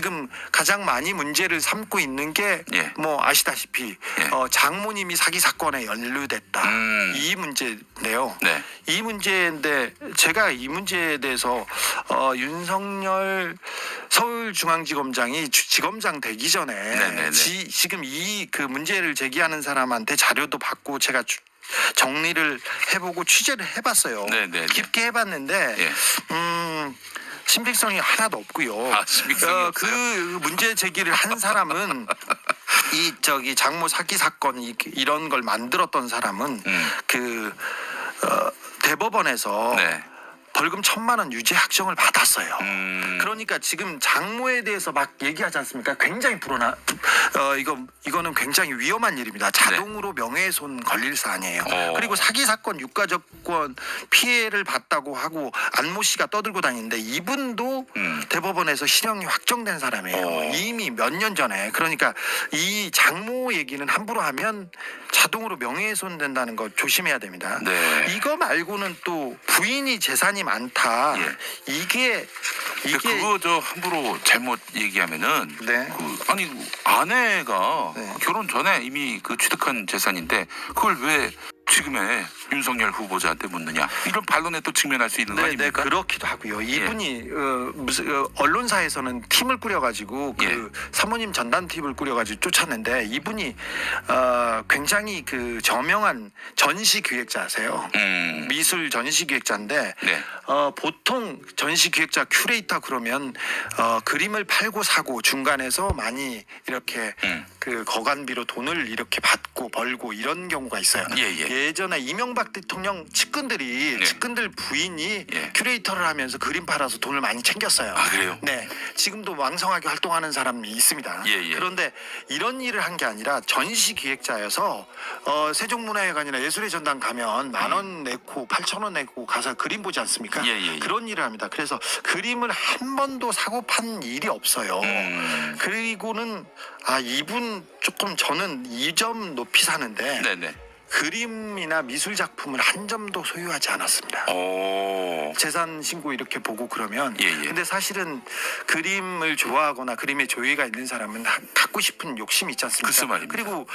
지금 가장 많이 문제를 삼고 있는 게 뭐 아시다시피 장모님이 사기 사건에 연루됐다. 이 문제인데요. 네. 이 문제인데 제가 이 문제에 대해서 윤석열 서울중앙지검장이 지검장 되기 전에 지금 이 그 문제를 제기하는 사람한테 자료도 받고 제가 정리를 해보고 취재를 해봤어요. 깊게 해봤는데 신빙성이 하나도 없고요. 신빙성이 그 문제 제기를 한 사람은 이 장모 사기 사건 이런 걸 만들었던 사람은 대법원에서 벌금 1,000만 원 유죄 확정을 받았어요. 그러니까 지금 장모에 대해서 막 얘기하지 않습니까? 굉장히 이거는 굉장히 위험한 일입니다. 자동으로 명예훼손 걸릴 사안이에요. 그리고 사기 사건 유가족권 피해를 봤다고 하고 안모 씨가 떠들고 다니는데 이분도 대법원에서 실형이 확정된 사람이에요. 이미 몇 년 전에. 그러니까 이 장모 얘기는 함부로 하면 자동으로 명예훼손 된다는 거 조심해야 됩니다. 이거 말고는 또 부인이 재산이 많다. 이게 그거 함부로 잘못 얘기하면은 아니 아내가 결혼 전에 이미 취득한 재산인데 그걸 왜 지금의 윤석열 후보자한테 묻느냐 이런 반론에 또 직면할 수 있는 거 아닙니까? 그렇기도 하고요. 이분이 언론사에서는 팀을 꾸려가지고 사모님 전담팀을 꾸려가지고 쫓았는데 이분이 굉장히 저명한 전시기획자세요. 미술 전시기획자인데 보통 전시기획자 큐레이터 그러면 그림을 팔고 사고 중간에서 많이 이렇게 거간비로 돈을 이렇게 받고 벌고 이런 경우가 있어요. 예전에 이명박 대통령 측근들 부인이 큐레이터를 하면서 그림 팔아서 돈을 많이 챙겼어요. 아 그래요? 네, 지금도 왕성하게 활동하는 사람이 있습니다. 그런데 이런 일을 한 게 아니라 전시 기획자여서 세종문화회관이나 예술의 전당 가면 10,000원 내고 8,000원 내고 가서 그림 보지 않습니까? 그런 일을 합니다. 그래서 그림을 한 번도 사고 판 일이 없어요. 그리고는 이분 조금 저는 이 점 높이 사는데 그림이나 미술 작품을 한 점도 소유하지 않았습니다. 재산 신고 이렇게 보고 그러면 근데 사실은 그림을 좋아하거나 그림에 조예가 있는 사람은 갖고 싶은 욕심이 있지 않습니까? 그리고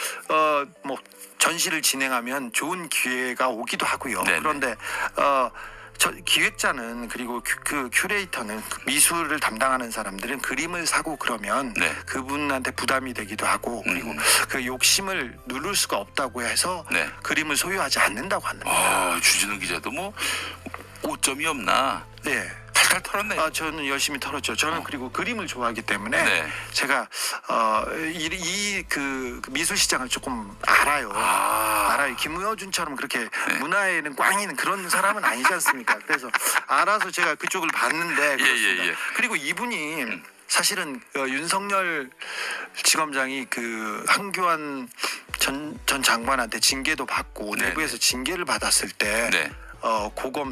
뭐 전시를 진행하면 좋은 기회가 오기도 하고요. 그런데 기획자는 그리고 그 큐레이터는 미술을 담당하는 사람들은 그림을 사고 그러면 그분한테 부담이 되기도 하고 그리고 그 욕심을 누를 수가 없다고 해서 그림을 소유하지 않는다고 합니다. 주진우 기자도 뭐 오점이 없나? 탈탈 털었네. 저는 열심히 털었죠. 저는 그리고 그림을 좋아하기 때문에 제가 그 미술 시장을 조금 알아요. 김우여준처럼 그렇게 문화에는 꽝이는 그런 사람은 아니지 않습니까? 그래서 알아서 제가 그쪽을 봤는데 그렇습니다. 그리고 이분이 사실은 윤석열 지검장이 한교안 전 장관한테 징계도 받고 내부에서 징계를 받았을 때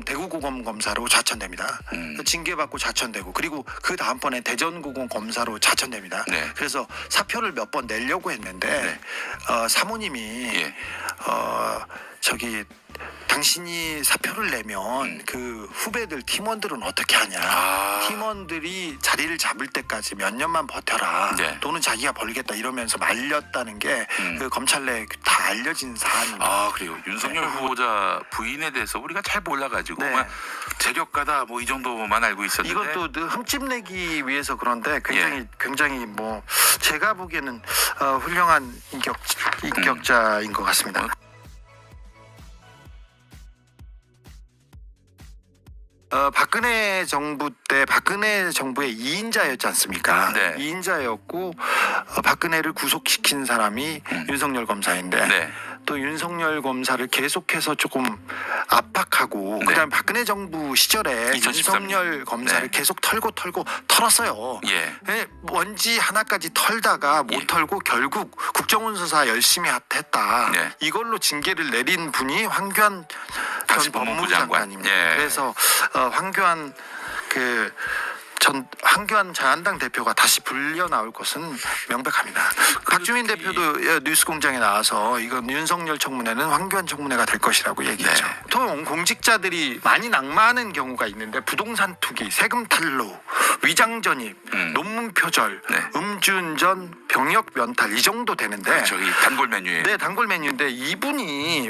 대구고검 검사로 좌천됩니다. 징계받고 좌천되고 그리고 그 다음번에 대전고검 검사로 좌천됩니다. 그래서 사표를 몇 번 내려고 했는데 사모님이 당신이 사표를 내면 그 후배들 팀원들은 어떻게 하냐. 팀원들이 자리를 잡을 때까지 몇 년만 버텨라. 돈은 자기가 벌겠다 이러면서 말렸다는 게 그 검찰 내에 다 알려진 사안입니다. 그래요. 윤석열 후보자 부인에 대해서 우리가 잘 몰라가지고 재력가다 뭐 이 정도만 알고 있었는데 이것도 흠집 내기 위해서 그런데 굉장히 뭐 제가 보기에는 훌륭한 인격자인 것 같습니다. 박근혜 정부 때 박근혜 정부의 2인자였지 않습니까? 2인자였고 박근혜를 구속시킨 사람이 윤석열 검사인데 또 윤석열 검사를 계속해서 조금 압박하고 그다음에 박근혜 정부 시절에 2013년. 윤석열 검사를 계속 털었어요. 원지 하나까지 털다가 못 털고 결국 국정원 수사 열심히 했다. 이걸로 징계를 내린 분이 황교안 전 법무부 장관입니다. 그래서 황교안 전 황교안 자한당 대표가 다시 불려 나올 것은 명백합니다. 박주민 대표도 뉴스공장에 나와서 이건 윤석열 청문회는 황교안 청문회가 될 것이라고 얘기했죠. 네. 보통 공직자들이 많이 낙마하는 경우가 있는데 부동산 투기, 세금 탈루, 위장 전입, 논문 표절, 네. 음주운전, 병역 면탈 이 정도 되는데 저기 단골 메뉴에 네, 단골 메뉴인데 이분이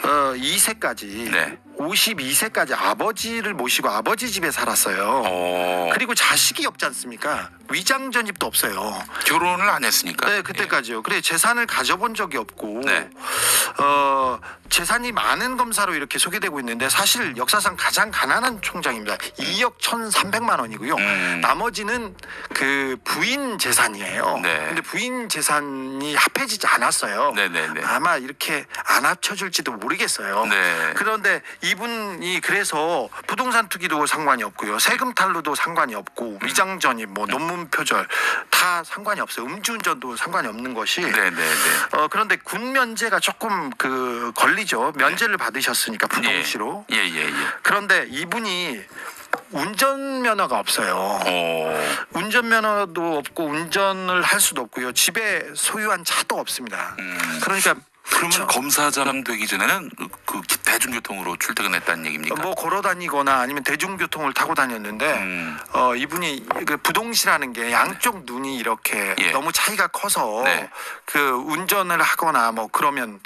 52세까지 네. 52세까지 아버지를 모시고 아버지 집에 살았어요. 그리고 자식이 없지 않습니까? 위장 전입도 없어요. 결혼을 안 했으니까. 네, 그때까지요. 그래 재산을 가져본 적이 없고, 네. 재산이 많은 검사로 이렇게 소개되고 있는데 사실 역사상 가장 가난한 총장입니다. 2억 1,300만 원이고요. 나머지는 그 부인 재산이에요. 네. 근데 부인 재산이 합해지지 않았어요. 네네네. 아마 이렇게 안 합쳐질지도 모르겠어요. 네. 그런데 이분이 그래서 부동산 투기도 상관이 없고요. 세금 탈루도 상관이 없고 위장 전입, 뭐 논문 표절 다 상관이 없어요. 음주운전도 상관이 없는 것이. 네네네. 그런데 군 면제가 조금 그 걸리죠. 면제를 받으셨으니까 부동시로. 예예예. 그런데 이분이 운전면허가 없어요. 운전면허도 없고 운전을 할 수도 없고요. 집에 소유한 차도 없습니다. 그러니까 그러면 검사장 되기 전에는 그 대중교통으로 출퇴근했다는 얘기입니까? 뭐 걸어 다니거나 아니면 대중교통을 타고 다녔는데 이분이 그 부동시라는 게 양쪽 눈이 이렇게 예. 너무 차이가 커서 네. 그 운전을 하거나 뭐 그러면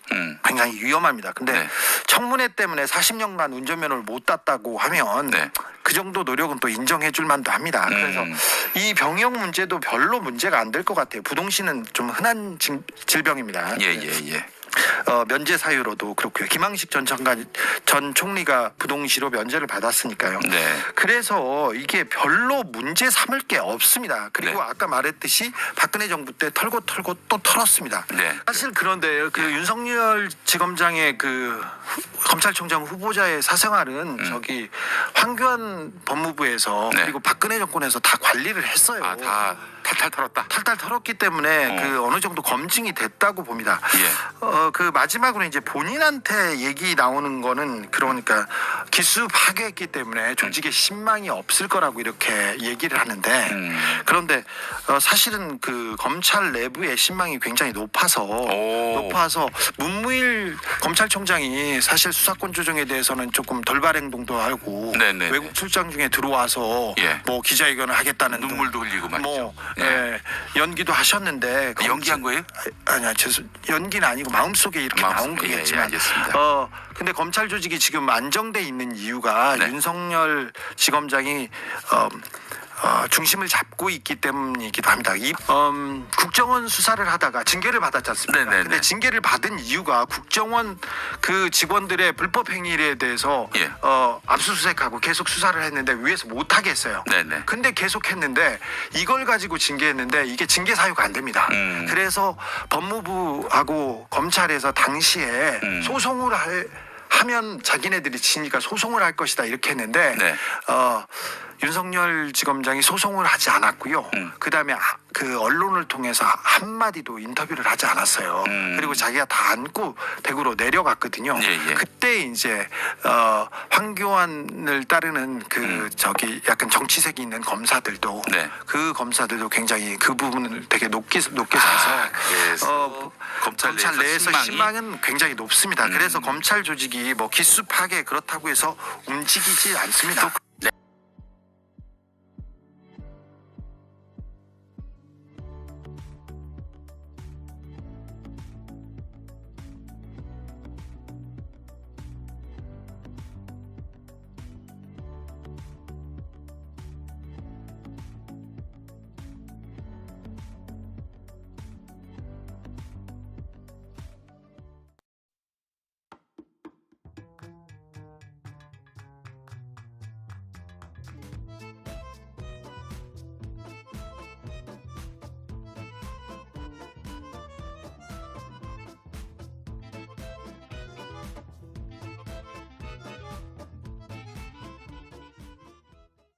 굉장히 위험합니다. 근데 네. 청문회 때문에 40년간 운전면허를 못 땄다고 하면 네. 그 정도 노력은 또 인정해 줄 만도 합니다. 그래서 이 병역 문제도 별로 문제가 안 될 것 같아요. 부동시는 좀 흔한 질병입니다. 예예예. 면제 사유로도 그렇고요. 김항식 전 총리가 부동시로 면제를 받았으니까요. 네. 그래서 이게 별로 문제 삼을 게 없습니다. 그리고 네. 아까 말했듯이 박근혜 정부 때 털고 또 털었습니다. 네. 사실 그런데 그 윤석열 지검장의 그 검찰총장 후보자의 사생활은 저기 황교안 법무부에서 네. 그리고 박근혜 정권에서 다 관리를 했어요. 아, 다 탈탈 털었다. 탈탈 털었기 때문에 그 어느 정도 검증이 됐다고 봅니다. 예. 그 마지막으로 이제 본인한테 얘기 나오는 거는 그러니까 기수 파괴했기 때문에 조직에 신망이 없을 거라고 이렇게 얘기를 하는데 그런데 사실은 그 검찰 내부의 신망이 굉장히 높아서 문무일 검찰총장이 사실 수사권 조정에 대해서는 조금 돌발 행동도 하고 네네네. 외국 출장 중에 들어와서 예. 뭐 기자회견을 하겠다는 눈물도 흘리고 말이죠. 뭐 예. 연기도 하셨는데 연기한 거예요? 아니야, 연기는 아니고 마음속에 이렇게 나온 마음속에, 거겠지만. 예, 알겠습니다. 근데 검찰 조직이 지금 안정돼 있는 이유가 네. 윤석열 지검장이 중심을 잡고 있기 때문이기도 합니다. 국정원 수사를 하다가 징계를 받았지 않습니까? 네네네. 근데 징계를 받은 이유가 국정원 그 직원들의 불법 행위에 대해서 예. 압수수색하고 계속 수사를 했는데 위에서 못하게 했어요. 네네. 근데 계속 했는데 이걸 가지고 징계했는데 이게 징계 사유가 안 됩니다. 그래서 법무부하고 검찰에서 당시에 소송을 하면 자기네들이 지니까 소송을 할 것이다 이렇게 했는데 네. 윤석열 지검장이 소송을 하지 않았고요. 그다음에 그 언론을 통해서 한마디도 인터뷰를 하지 않았어요. 그리고 자기가 다 안고 대구로 내려갔거든요. 예. 그때 이제 황교안을 따르는 그 저기 약간 정치색이 있는 검사들도 네. 그 검사들도 굉장히 그 부분을 되게 높게 사서 그래서 검찰 내에서 신망이? 신망은 굉장히 높습니다. 그래서 검찰 조직이 뭐 기수 파괴 그렇다고 해서 움직이지 않습니다.